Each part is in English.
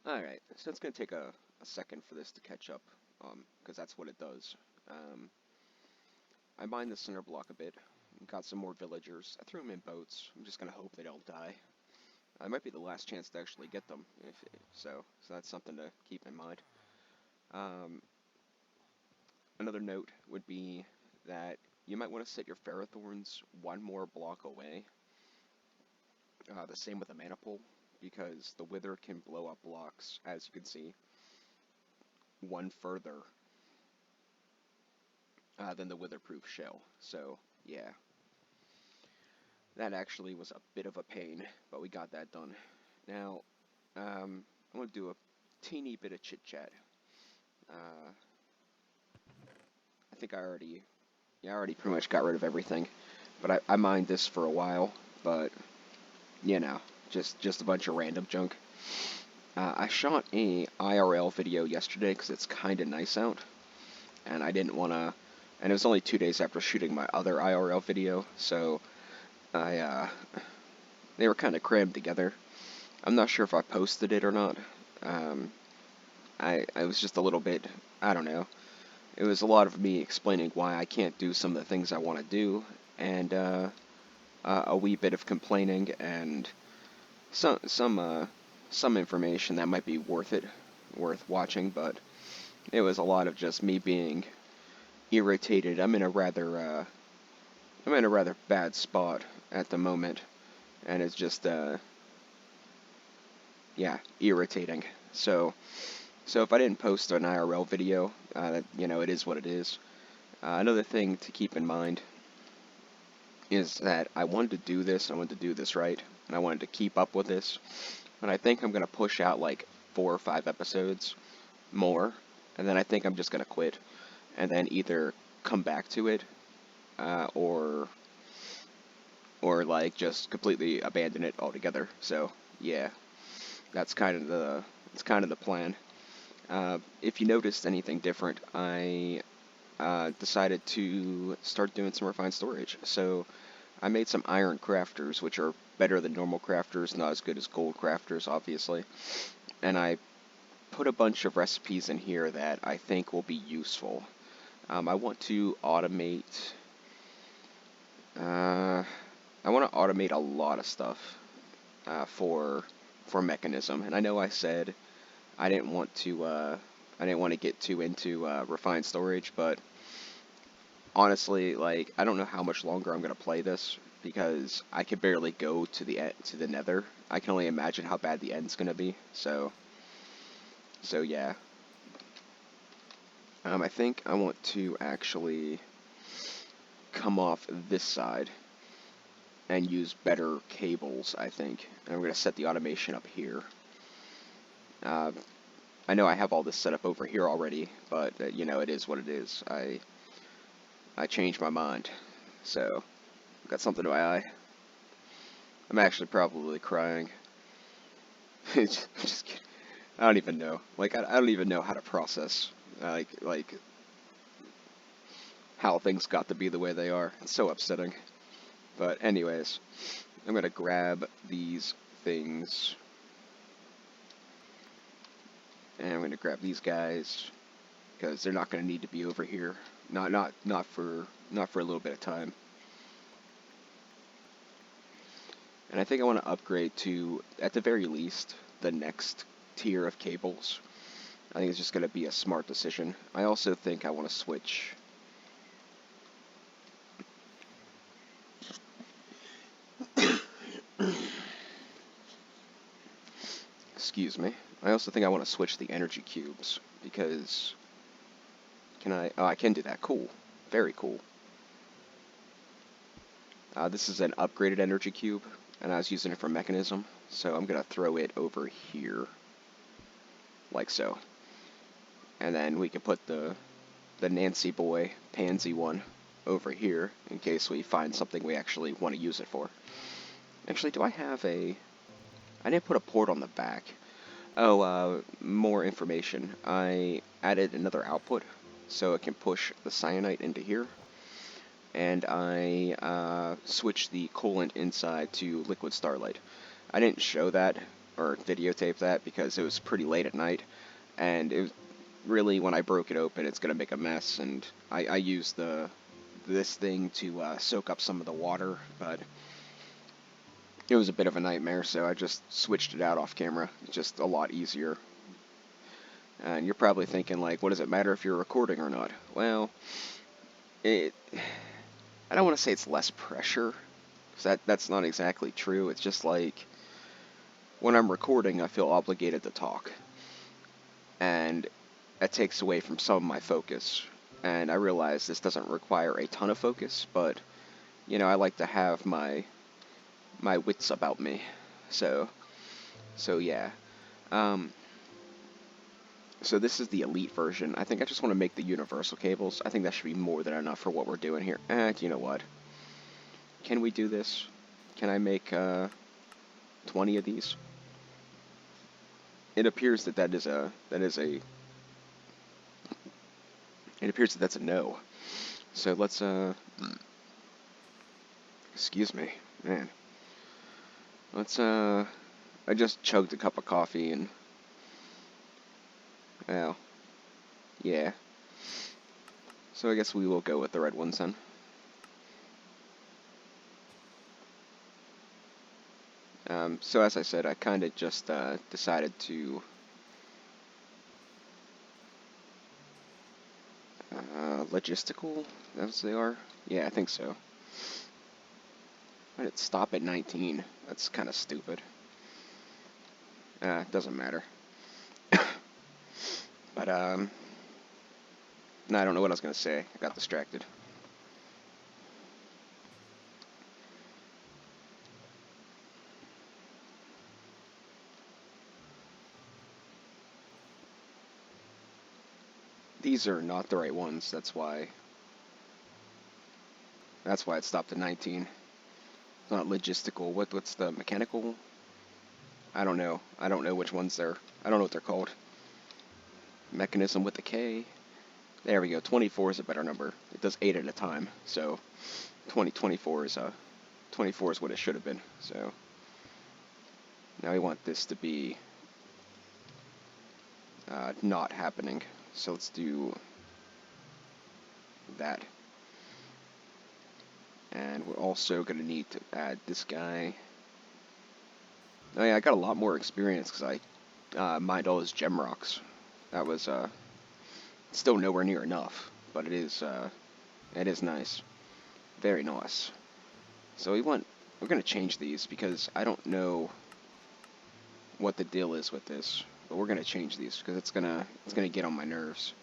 Alright, so it's going to take a second for this to catch up, because that's what it does. I mined the cinder block a bit, got some more villagers. I threw them in boats. I'm just going to hope they don't die. It might be the last chance to actually get them, so that's something to keep in mind. Another note would be that you might want to set your ferrothorns one more block away. The same with the mana pool, because the wither can blow up blocks, as you can see, one further than the witherproof shell. So, yeah. That actually was a bit of a pain, but we got that done. Now, I'm going to do a teeny bit of chit-chat. I think I already pretty much got rid of everything. But I mined this for a while, but, you know, just a bunch of random junk. I shot a IRL video yesterday because it's kind of nice out, and I didn't want to, and it was only 2 days after shooting my other IRL video, so they were kind of crammed together. I'm not sure if I posted it or not. I was just a little bit, I don't know. It was a lot of me explaining why I can't do some of the things I want to do, and a wee bit of complaining, and some information that might be worth watching, but it was a lot of just me being irritated. I'm in a rather bad spot at the moment, and it's just yeah, irritating. So if I didn't post an IRL video, you know, it is what it is. Another thing to keep in mind is that I wanted to do this right, and I wanted to keep up with this, but I think I'm going to push out like 4 or 5 episodes more, and then I think I'm just going to quit, and then either come back to it, or like just completely abandon it altogether. So yeah, that's kind of the plan. If you noticed anything different, I decided to start doing some refined storage. So I made some iron crafters, which are better than normal crafters, not as good as gold crafters, obviously. And I put a bunch of recipes in here that I think will be useful. I want to automate. I want to automate a lot of stuff for Mechanism, and I know I said I didn't want to get too into refined storage, but honestly, like, I don't know how much longer I'm gonna play this, because I can barely go to the Nether. I can only imagine how bad the end's gonna be. So yeah. I think I want to actually come off this side and use better cables, I think. And I'm going to set the automation up here. I know I have all this set up over here already, but, you know, it is what it is. I changed my mind. So, got something to my eye. I'm actually probably crying. Just kidding. I don't even know. Like, I don't even know how to process, like, how things got to be the way they are. It's so upsetting. But anyways, I'm going to grab these things. And I'm going to grab these guys, because they're not going to need to be over here. Not for a little bit of time. And I think I want to upgrade to, at the very least, the next tier of cables. I think it's just going to be a smart decision. I also think I want to switch. Excuse me. I also think I want to switch the energy cubes, because can I? Oh, I can do that. Cool. Very cool. This is an upgraded energy cube, and I was using it for Mechanism, so I'm going to throw it over here, like so. And then we can put the Nancy boy, Pansy one, over here, in case we find something we actually want to use it for. Actually, do I have a... I didn't put a port on the back. Oh, more information. I added another output, so it can push the cyanite into here. And I switched the coolant inside to liquid starlight. I didn't show that or videotape that because it was pretty late at night, and it was really, when I broke it open, it's gonna make a mess, and I used this thing to soak up some of the water, but it was a bit of a nightmare, so I just switched it out off camera. It's just a lot easier. And you're probably thinking, like, what does it matter if you're recording or not? Well, I don't want to say it's less pressure, because that's not exactly true. It's just like, when I'm recording, I feel obligated to talk. And that takes away from some of my focus. And I realize this doesn't require a ton of focus, but, you know, I like to have my wits about me. So yeah. So this is the Elite version. I think I just want to make the universal cables. I think that should be more than enough for what we're doing here. You know what? Can we do this? Can I make 20 of these? It appears that that's a no. So let's excuse me, man. Let's I just chugged a cup of coffee and, well, yeah. So I guess we will go with the red ones then. So as I said, I kind of just decided to logistical, as they are. Yeah, I think so. Why did it stop at 19? That's kind of stupid. It doesn't matter. But no, I don't know what I was gonna say. I got distracted. These are not the right ones. That's why it stopped at 19. It's not logistical. What's the mechanical? I don't know. I don't know which ones they're. I don't know what they're called. Mechanism with a K. There we go. 24 is a better number. It does 8 at a time. So 24 is 24 is what it should have been. So now we want this to be not happening. So let's do that. And we're also going to need to add this guy. Oh yeah, I got a lot more experience because I mined all those gem rocks. That was still nowhere near enough, but it is nice. Very nice. So we're going to change these because I don't know what the deal is with this, but we're going to change these because it's gonna get on my nerves.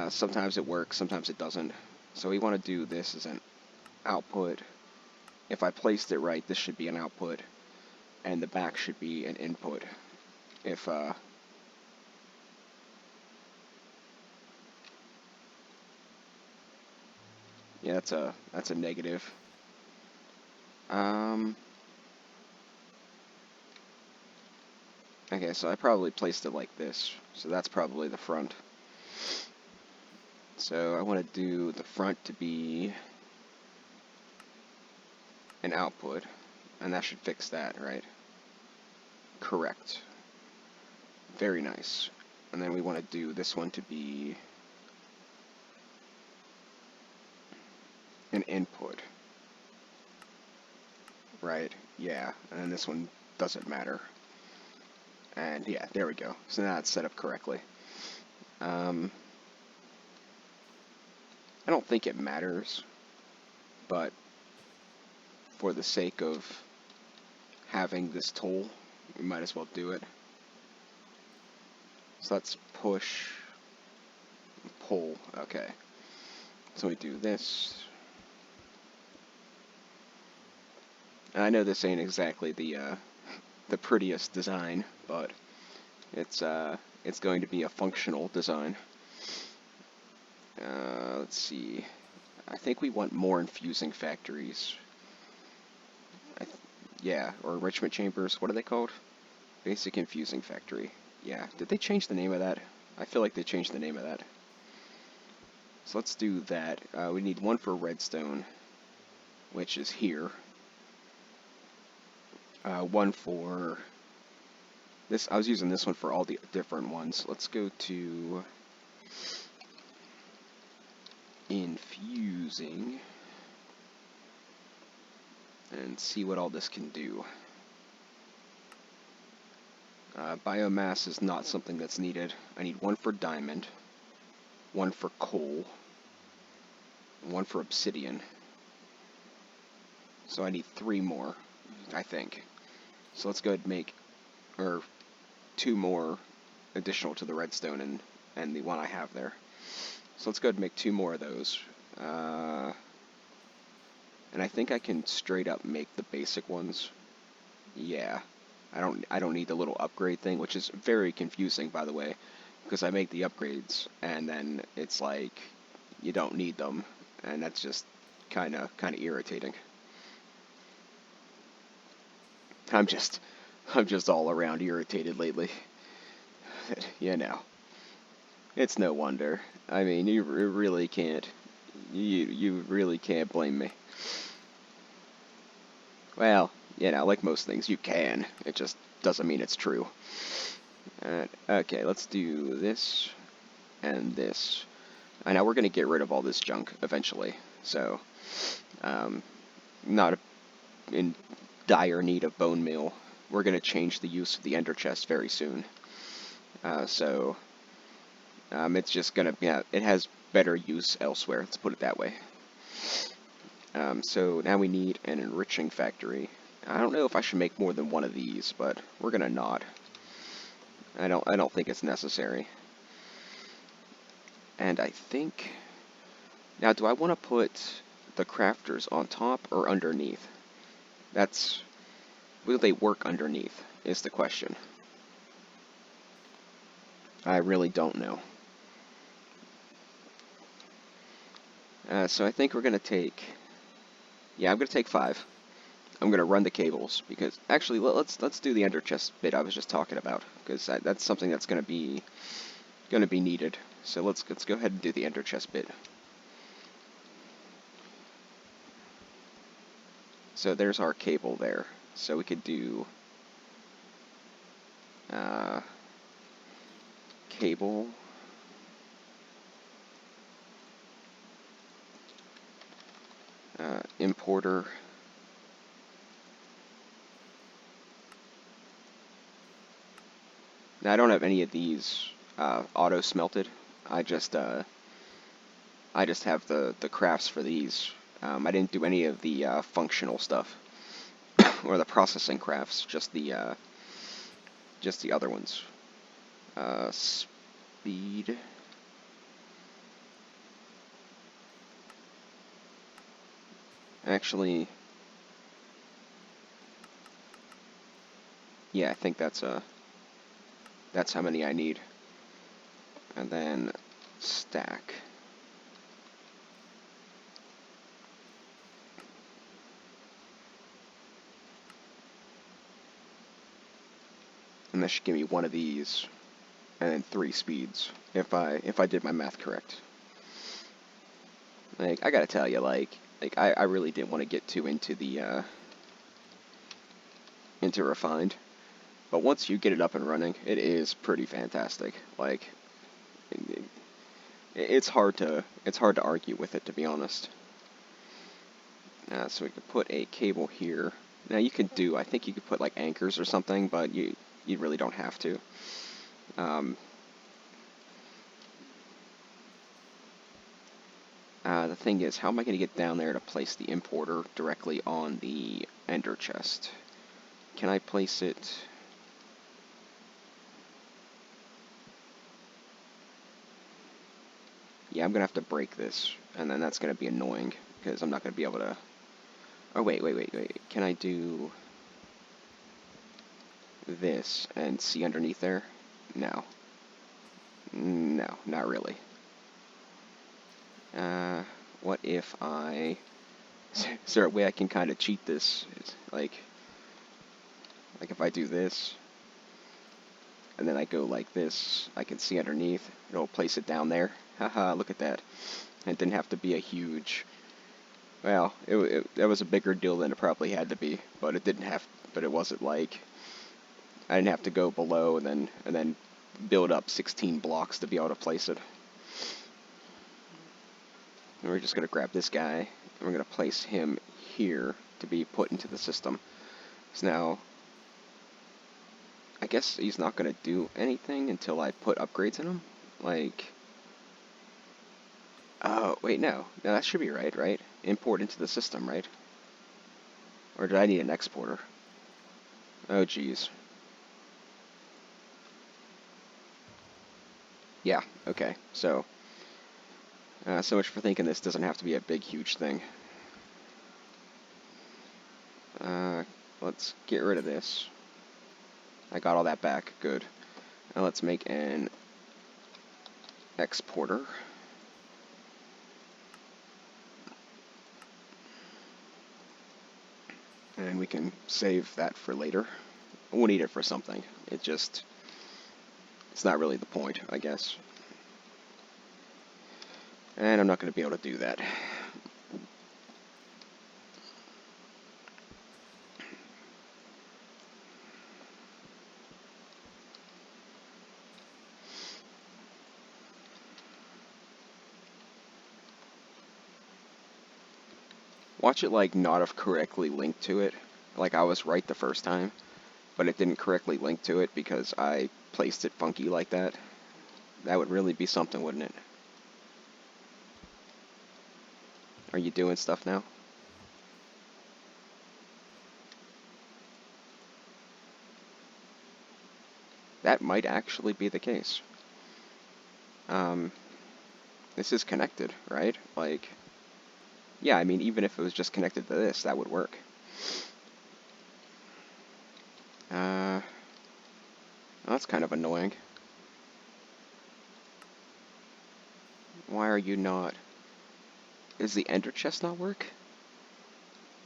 Sometimes it works, sometimes it doesn't. So we want to do this as an output. If I placed it right, this should be an output, and the back should be an input. If yeah, that's a negative. Okay, so I probably placed it like this. So that's probably the front. So I want to do the front to be an output, and that should fix that, right? Correct. Very nice. And then we want to do this one to be an input. Right? Yeah. And then this one doesn't matter. And yeah, there we go. So now it's set up correctly. I don't think it matters, but for the sake of having this tool, we might as well do it. So let's push, pull. Okay. So we do this. And I know this ain't exactly the prettiest design, but it's going to be a functional design. Let's see. I think we want more infusing factories. Yeah, or enrichment chambers. What are they called? Basic infusing factory. Yeah. Did they change the name of that? I feel like they changed the name of that. So let's do that. We need one for redstone, which is here. One for This, I was using this one for all the different ones. Let's go to Infusing and see what all this can do. Biomass is not something that's needed. I need one for diamond, one for coal, one for obsidian. So I need 3 more, I think. So let's go ahead and make, or 2 more additional to the redstone and the one I have there. So let's go ahead and make 2 more of those. And I think I can straight up make the basic ones. Yeah. I don't need the little upgrade thing, which is very confusing, by the way, because I make the upgrades and then it's like you don't need them, and that's just kind of irritating. I'm just all around irritated lately. You know, it's no wonder. I mean, you really can't. You really can't blame me. Well, you know, like most things, you can. It just doesn't mean it's true. Okay, let's do this and this. I know we're going to get rid of all this junk eventually, so not in dire need of bone meal. We're going to change the use of the ender chest very soon. It's just going to, yeah, it has better use elsewhere, let's put it that way. So now we need an enriching factory. I don't know if I should make more than one of these, but we're going to not. I don't think it's necessary. And I think, now do I want to put the crafters on top or underneath? Will they work underneath is the question. I really don't know. So I think we're going to take, yeah, I'm going to take 5. I'm going to run the cables, because, actually, let's do the ender chest bit I was just talking about, because that's something that's going to be needed. So let's go ahead and do the ender chest bit. So there's our cable there. So we could do cable, importer, now I don't have any of these auto smelted. I just have the crafts for these. I didn't do any of the functional stuff or the processing crafts, just the other ones. Speed. Actually, yeah, I think that's how many I need. And then stack. And that should give me one of these, and then 3 speeds, if I did my math correct. Like, I gotta tell you, I really didn't want to get too into the into refined, but once you get it up and running, it is pretty fantastic. Like, it's hard to argue with it, to be honest. So we could put a cable here. Now you could I think you could put like anchors or something, but you really don't have to. The thing is, how am I going to get down there to place the importer directly on the ender chest? Can I place it? Yeah, I'm going to have to break this, and then that's going to be annoying, because I'm not going to be able to... Oh, wait. Can I do this and see underneath there? No. No, not really. What if I... Is there a way I can kind of cheat this? It's like if I do this, and then I go like this, I can see underneath. It'll place it down there. Haha, look at that. It didn't have to be a huge... Well, it was a bigger deal than it probably had to be, but it didn't have... But it wasn't like I didn't have to go below and then build up 16 blocks to be able to place it. And we're just going to grab this guy, and we're going to place him here to be put into the system. So now, I guess he's not going to do anything until I put upgrades in him. Like, oh, wait, no. No, that should be right? Import into the system, right? Or did I need an exporter? Oh, geez. Yeah, okay. So much for thinking this doesn't have to be a big, huge thing. Let's get rid of this. I got all that back. Good. Now let's make an exporter. And we can save that for later. We'll need it for something. It's not really the point, I guess. And I'm not going to be able to do that. Watch it like not have correctly linked to it. Like I was right the first time, but it didn't correctly link to it because I placed it funky like that. That would really be something, wouldn't it? Are you doing stuff now? That might actually be the case. This is connected, right? Like, yeah, I mean, even if it was just connected to this, that would work. Well, that's kind of annoying. Why are you not? Does the ender chest not work?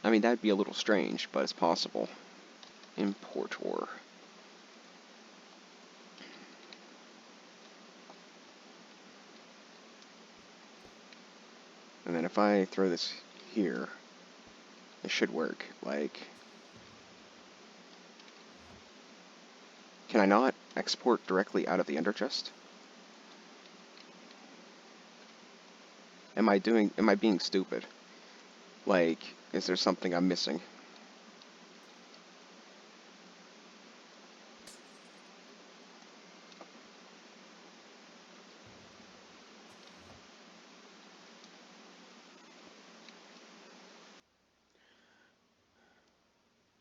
I mean, that'd be a little strange, but it's possible. Importer. And then if I throw this here, it should work. Like, can I not export directly out of the ender chest? Am I being stupid? Like, is there something I'm missing?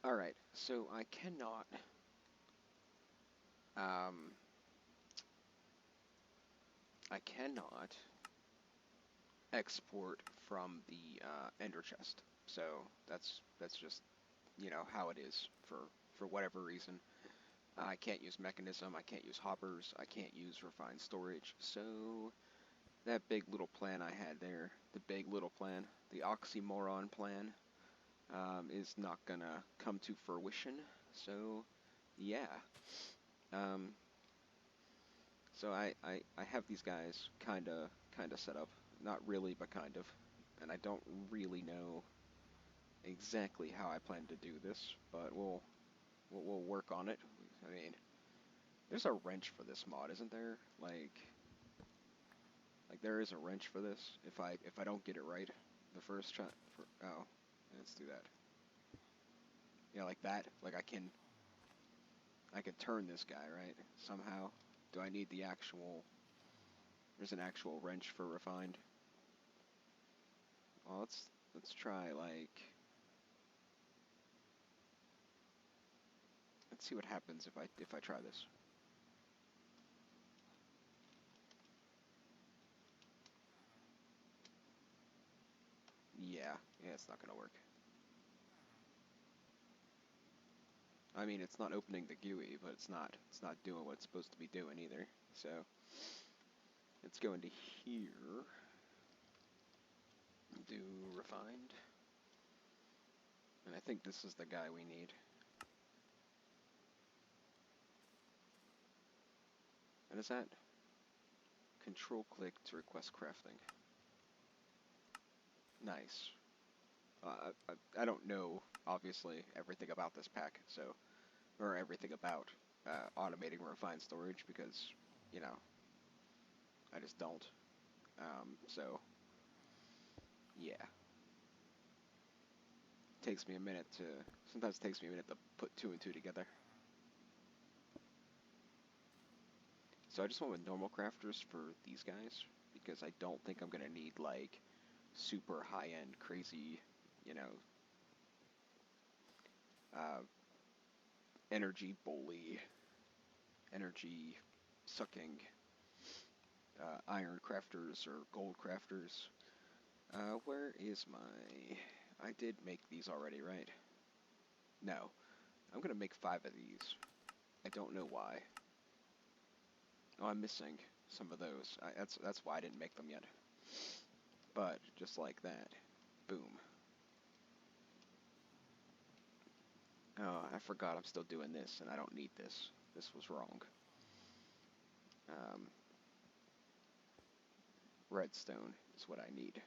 Alright, so I cannot export from the ender chest. So that's just, you know, how it is for whatever reason. I can't use mechanism, I can't use hoppers, I can't use refined storage. So that big little plan I had there, the big little plan, the oxymoron plan, is not gonna come to fruition. So yeah. So I have these guys kinda set up. Not really, but kind of. And I don't really know exactly how I plan to do this, but we'll work on it. I mean, there's a wrench for this mod, isn't there? Like there is a wrench for this. If I don't get it right the first try. Oh, let's do that. Yeah, like that. Like I can turn this guy, right? Somehow. Do I need the actual? There's an actual wrench for refined. Well, let's try like. Let's see what happens if I try this. Yeah, it's not gonna work. I mean, it's not opening the GUI, but it's not doing what it's supposed to be doing either. So let's go into here, do refined, and I think this is the guy we need. And is that control click to request crafting? Nice. I don't know, obviously, everything about this pack, so, or everything about automating refined storage because, you know, I just don't. So, yeah. Takes me a minute to, sometimes it takes me a minute to put two and two together. So I just went with normal crafters for these guys, because I don't think I'm going to need, like, super high-end, crazy, you know, uh, energy bully, energy sucking iron crafters or gold crafters. Where is my... I did make these already, right? No. I'm going to make 5 of these. I don't know why. Oh, I'm missing some of those. That's why I didn't make them yet. But, just like that. Boom. Oh, I forgot I'm still doing this, and I don't need this. This was wrong. Redstone is what I need.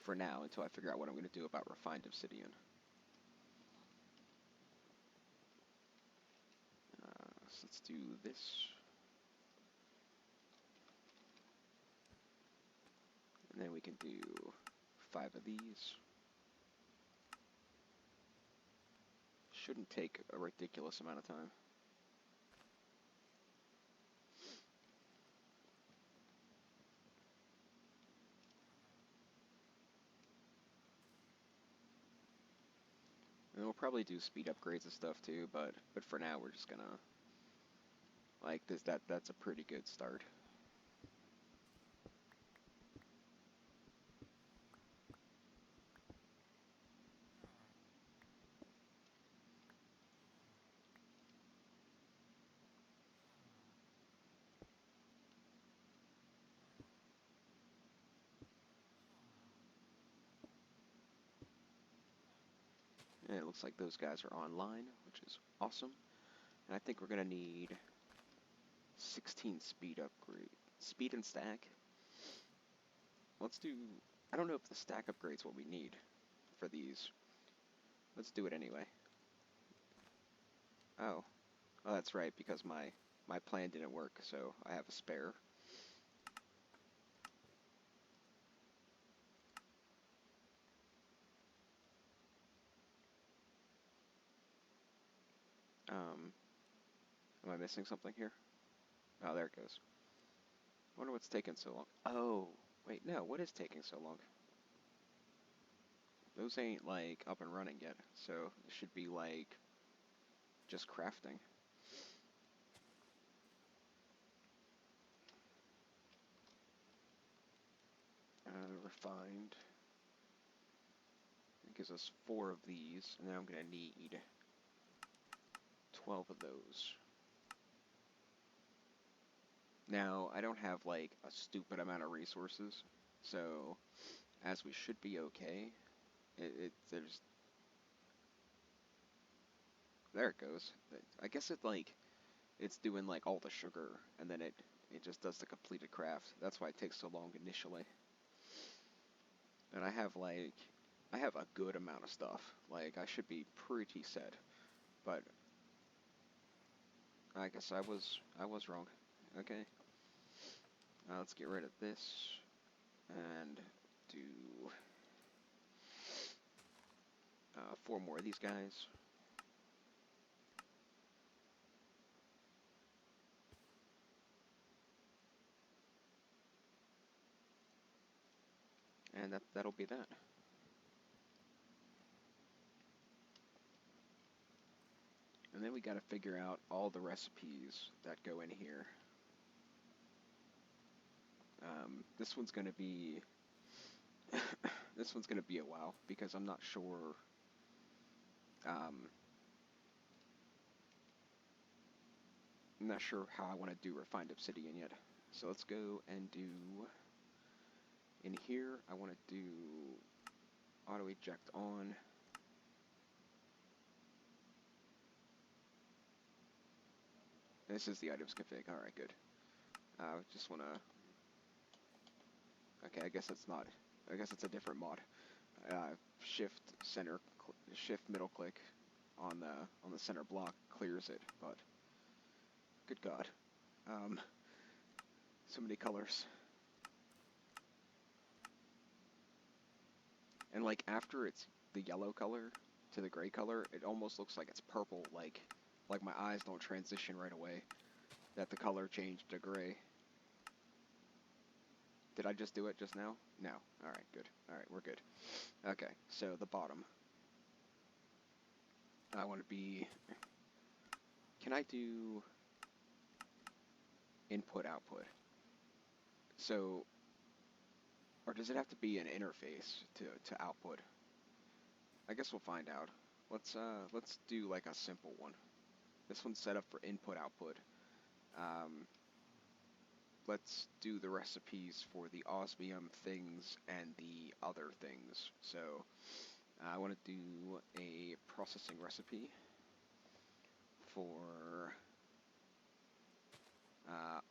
For now, until I figure out what I'm going to do about refined obsidian. So let's do this. And then we can do 5 of these. Shouldn't take a ridiculous amount of time. And we'll probably do speed upgrades and stuff too, but for now we're just gonna like this. That's a pretty good start. And it looks like those guys are online, which is awesome. And I think we're gonna need 16 speed upgrade, speed and stack. Let's do. I don't know if the stack upgrade's what we need for these. Let's do it anyway. Oh, oh, that's right, because my plan didn't work, so I have a spare. Am I missing something here? Oh, there it goes. I wonder what's taking so long. Oh, wait, no, what is taking so long? Those ain't, like, up and running yet, so it should be, like, just crafting. Refined. It gives us 4 of these, and then I'm going to need 12 of those. Now, I don't have, like, a stupid amount of resources, so as we should be okay, there's... There it goes. I guess it, like, it's doing, like, all the sugar, and then it just does the completed craft. That's why it takes so long initially. And I have, like, I have a good amount of stuff. Like, I should be pretty set. But I guess I was wrong. Okay. Let's get rid of this and do 4 more of these guys. And that'll be that. And then we got to figure out all the recipes that go in here. This one's going to be this one's going to be a while because I'm not sure. I'm not sure how I want to do refined obsidian yet. So let's go and do. In here, I want to do auto eject on. This is the items config. Alright, good. Just want to... Okay, I guess it's not... I guess it's a different mod. Shift middle click on the center block clears it, but good God. So many colors. And like after it's the yellow color to the gray color, it almost looks like it's purple, like my eyes don't transition right away, that the color changed to gray. Did I just do it just now? No. Alright, good. Alright, we're good. Okay, so the bottom. I want to be... Can I do input, output? So, or does it have to be an interface to output? I guess we'll find out. Let's do like a simple one. This one's set up for input, output. Let's do the recipes for the osmium things and the other things. So, I want to do a processing recipe for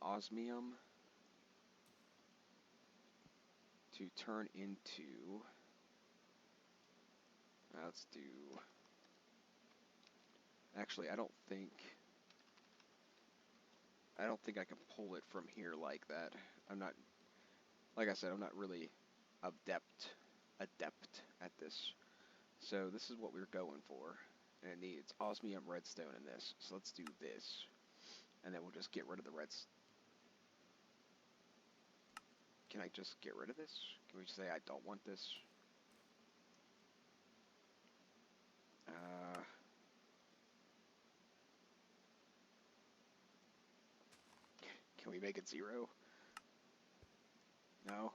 osmium to turn into, let's do, actually I don't think I can pull it from here like that. I'm not, like I said, I'm not really adept at this. So this is what we're going for. And it needs osmium redstone in this. So let's do this. And then we'll just get rid of the reds. Can I just get rid of this? Can we say I don't want this? Can we make it 0? No?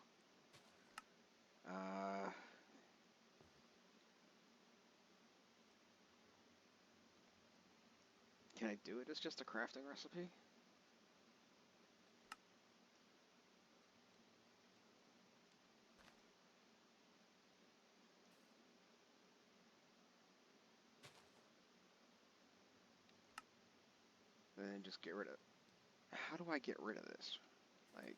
Can I do it as just a crafting recipe? And then just get rid of it. How do I get rid of this? Like...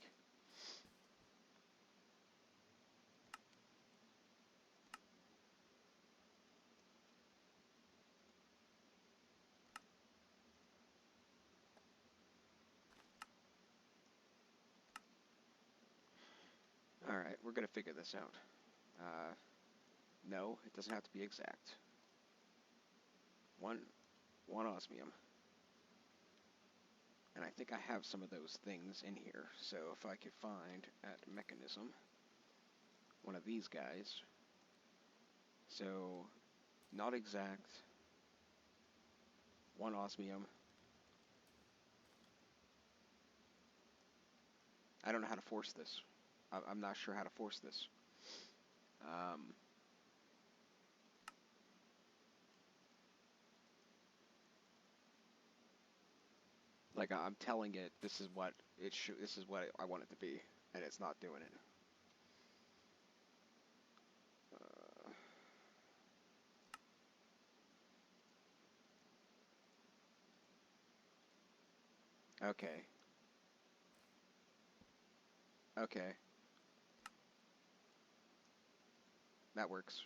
Alright, we're gonna figure this out. No, it doesn't have to be exact. One osmium. And I think I have some of those things in here. So if I could find at mechanism one of these guys. So, not exact. 1 osmium. I don't know how to force this. I'm not sure how to force this. Like I'm telling it, this is what it should. This is what I want it to be, and it's not doing it. Okay. Okay. That works.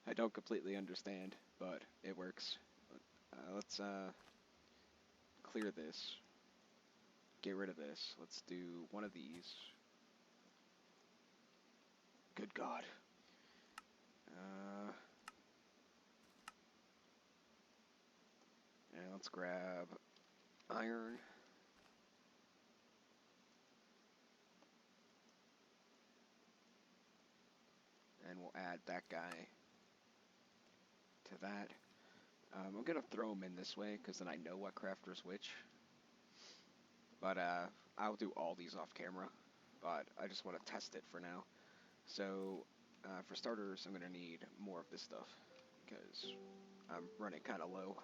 I don't completely understand, but it works. Let's clear this. Get rid of this. Let's do one of these. Good God. And let's grab iron. And we'll add that guy to that. I'm going to throw them in this way, because then I know what crafter's which. But I'll do all these off camera. But I just want to test it for now. So, for starters, I'm going to need more of this stuff, because I'm running kind of low.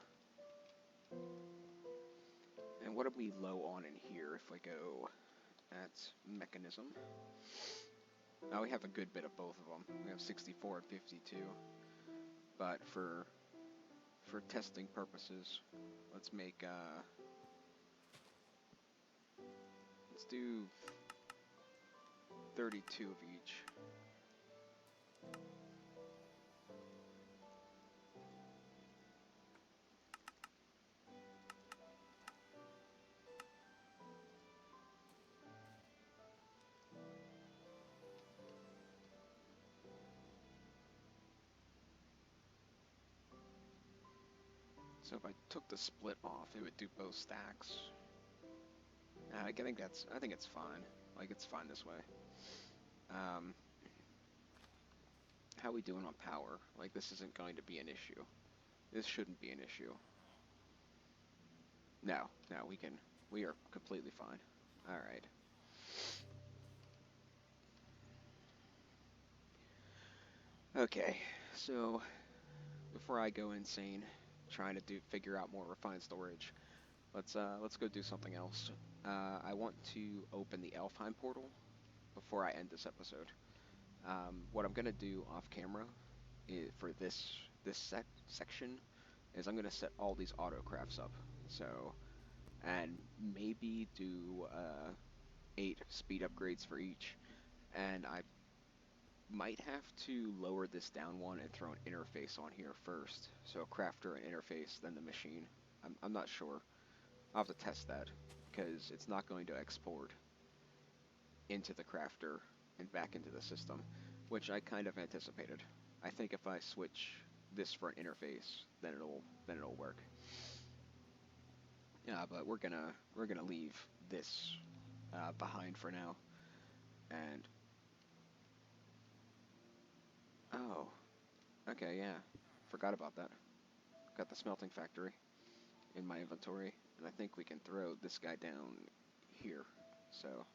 And what are we low on in here if I go at mechanism? Now we have a good bit of both of them. We have 64 and 52. But for testing purposes, let's make, let's do 32 of each. So if I took the split off, it would do both stacks. I think it's fine. Like, it's fine this way. How we doing on power? Like, this isn't going to be an issue. This shouldn't be an issue. No, we are completely fine. Alright. Okay, so before I go insane trying to figure out more refined storage, let's go do something else. I want to open the Alphine Portal before I end this episode. What I'm gonna do off camera for this section is I'm gonna set all these autocrafts up. So, and maybe do 8 speed upgrades for each, and I might have to lower this down one and throw an interface on here first. So a crafter, an interface, then the machine. I'm not sure. I'll have to test that, because it's not going to export into the crafter and back into the system, which I kind of anticipated. I think if I switch this for an interface, then it'll work. Yeah, but we're gonna leave this behind for now. And oh, okay, yeah, forgot about that. Got the smelting factory in my inventory, and I think we can throw this guy down here. So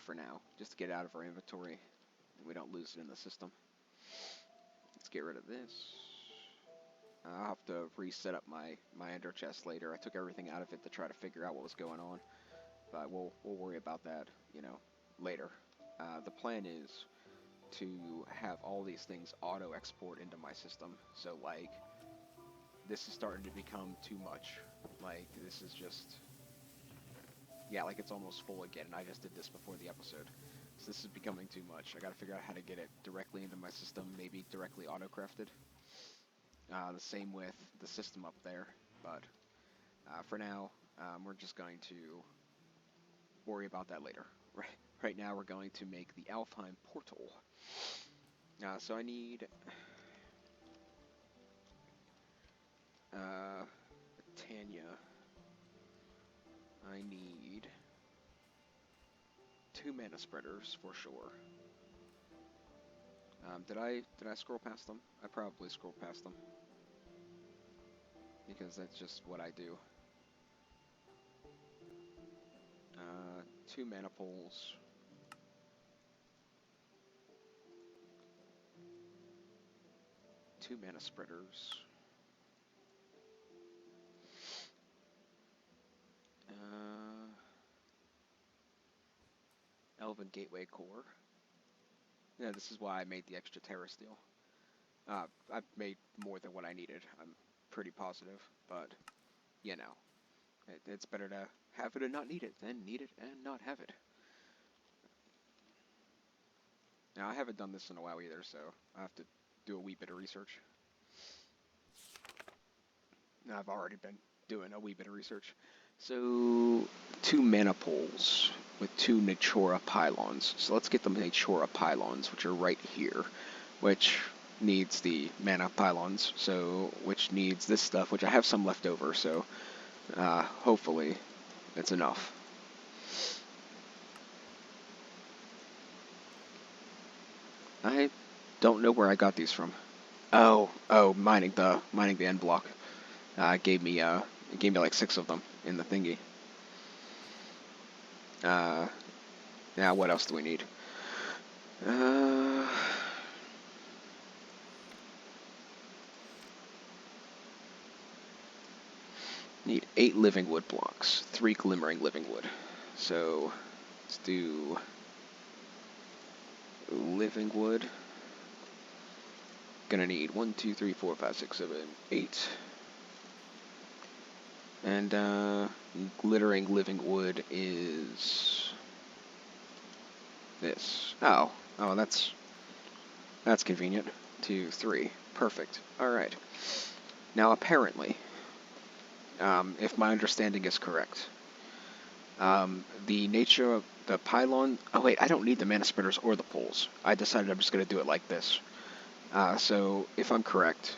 for now, just to get out of our inventory, and we don't lose it in the system. Let's get rid of this. I'll have to reset up my ender chest later. I took everything out of it to try to figure out what was going on, but we'll worry about that, later. The plan is to have all these things auto-export into my system. So, like, this is starting to become too much. Like, this is just... Yeah, like it's almost full again, and I just did this before the episode. So this is becoming too much. I gotta figure out how to get it directly into my system, maybe directly auto-crafted. The same with the system up there, but for now, we're just going to worry about that later. Right now, we're going to make the Alphine Portal. So I need Tanya. I need 2 mana spreaders for sure. Did I scroll past them? I probably scrolled past them, because that's just what I do. 2 mana poles. Two mana spreaders. Elven Gateway Core. Yeah, this is why I made the extra Terra Steel. I've made more than what I needed, I'm pretty positive, but, it's better to have it and not need it than need it and not have it. Now, I haven't done this in a while either, so I have to do a wee bit of research. Now, I've already been doing a wee bit of research. So, 2 mana poles with 2 Natura pylons. So let's get the Natura pylons, which are right here, which needs the mana pylons, so which needs this stuff, which I have some left over, so hopefully it's enough. I don't know where I got these from. Oh, mining the end block. It gave me like 6 of them in the thingy. Now what else do we need? Need 8 living wood blocks, 3 glimmering living wood. So let's do living wood. Gonna need 1, 2, 3, 4, 5, 6, 7, 8. And glittering living wood is this. Oh, that's convenient. 2, 3. Perfect. Alright. Now apparently, if my understanding is correct, the nature of the pylon... Oh wait, I don't need the mana spreaders or the poles. I decided I'm just going to do it like this. So if I'm correct,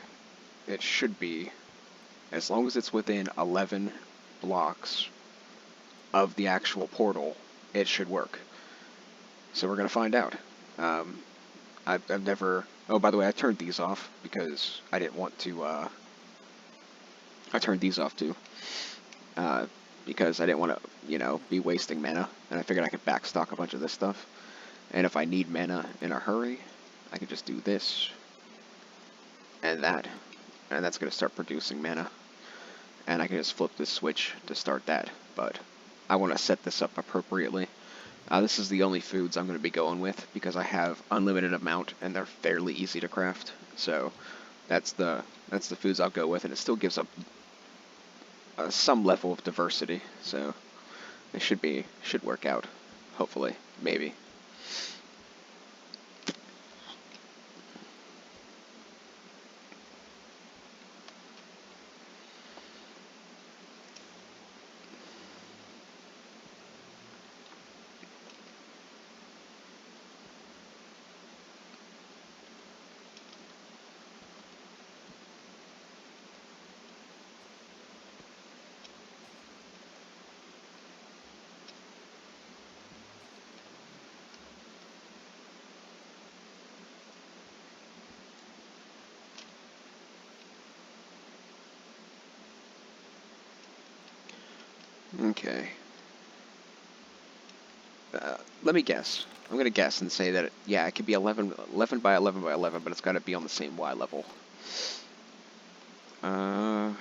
it should be As long as it's within 11 blocks of the actual portal, it should work. So we're going to find out. I've never... Oh, by the way, I turned these off because I didn't want to... I turned these off too. Because I didn't want to, you know, be wasting mana. And I figured I could backstock a bunch of this stuff. And if I need mana in a hurry, I could just do this and that. And that's going to start producing mana. And I can just flip this switch to start that. But I want to set this up appropriately. This is the only foods I'm going to be going with because I have unlimited amount and they're fairly easy to craft. So that's the foods I'll go with, and it still gives up some level of diversity. So it should work out, hopefully, maybe. Okay. Let me guess. I'm going to guess and say that, yeah, it could be 11 by 11 by 11, but it's got to be on the same Y level. At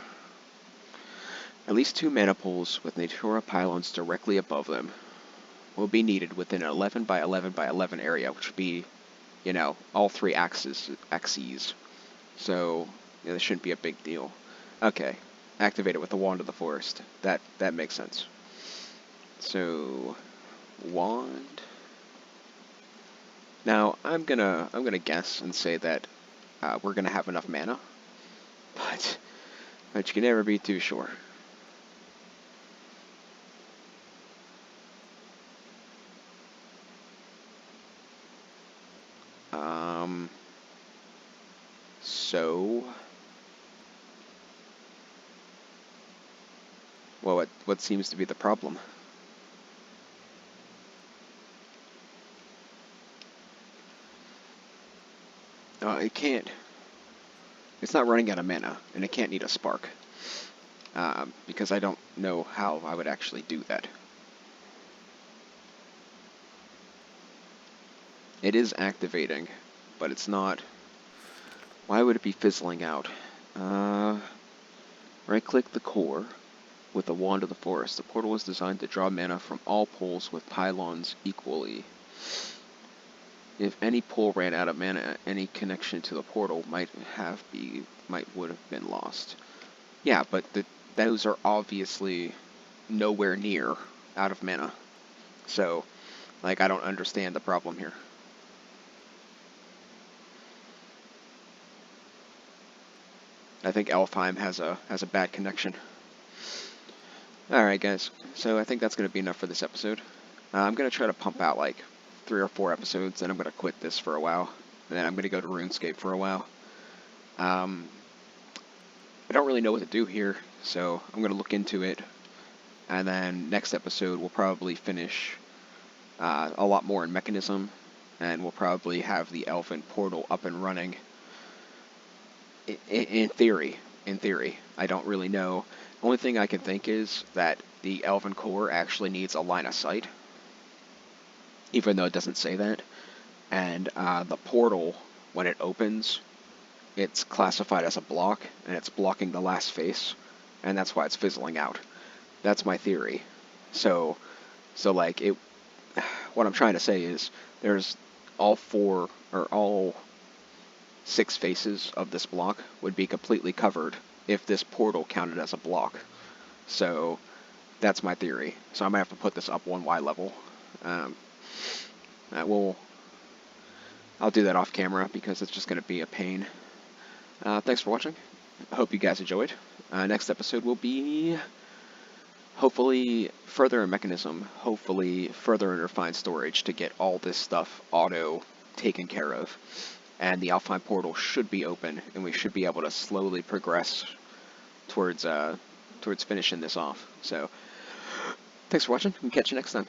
least 2 mana pools with Natura pylons directly above them will be needed within an 11 by 11 by 11 area, which would be, you know, all 3 axes. So, yeah, this shouldn't be a big deal. Okay. Activate it with the Wand of the Forest. That makes sense. So, wand. Now I'm gonna guess and say that we're gonna have enough mana, but you can never be too sure. So, well, what seems to be the problem? It can't. It's not running out of mana, and it can't need a spark. Because I don't know how I would actually do that. It is activating, but it's not... Why would it be fizzling out? Right-click the core with the Wand of the Forest. The portal is designed to draw mana from all pools with pylons equally. If any pool ran out of mana, any connection to the portal would have been lost. Yeah, but those are obviously nowhere near out of mana. So, like, I don't understand the problem here. I think Alphine has a bad connection. Alright guys, so I think that's going to be enough for this episode. I'm going to try to pump out like 3 or 4 episodes, and I'm going to quit this for a while. And then I'm going to go to RuneScape for a while. I don't really know what to do here, so I'm going to look into it. And then next episode we'll probably finish a lot more in Mechanism, and we'll probably have the Alphine Portal up and running. In theory. I don't really know. The only thing I can think is that the Elven core actually needs a line of sight, even though it doesn't say that. And the portal, when it opens, it's classified as a block, and it's blocking the last face, and that's why it's fizzling out. That's my theory. So like, what I'm trying to say is, there's all 6 faces of this block would be completely covered if this portal counted as a block. So that's my theory. So I'm gonna have to put this up 1 Y level. I'll do that off camera because it's just gonna be a pain. Thanks for watching. I hope you guys enjoyed. Next episode will be hopefully further in Mechanism, hopefully further in Refined Storage to get all this stuff auto taken care of. And the Alphine Portal should be open, and we should be able to slowly progress towards finishing this off. So, thanks for watching, and catch you next time.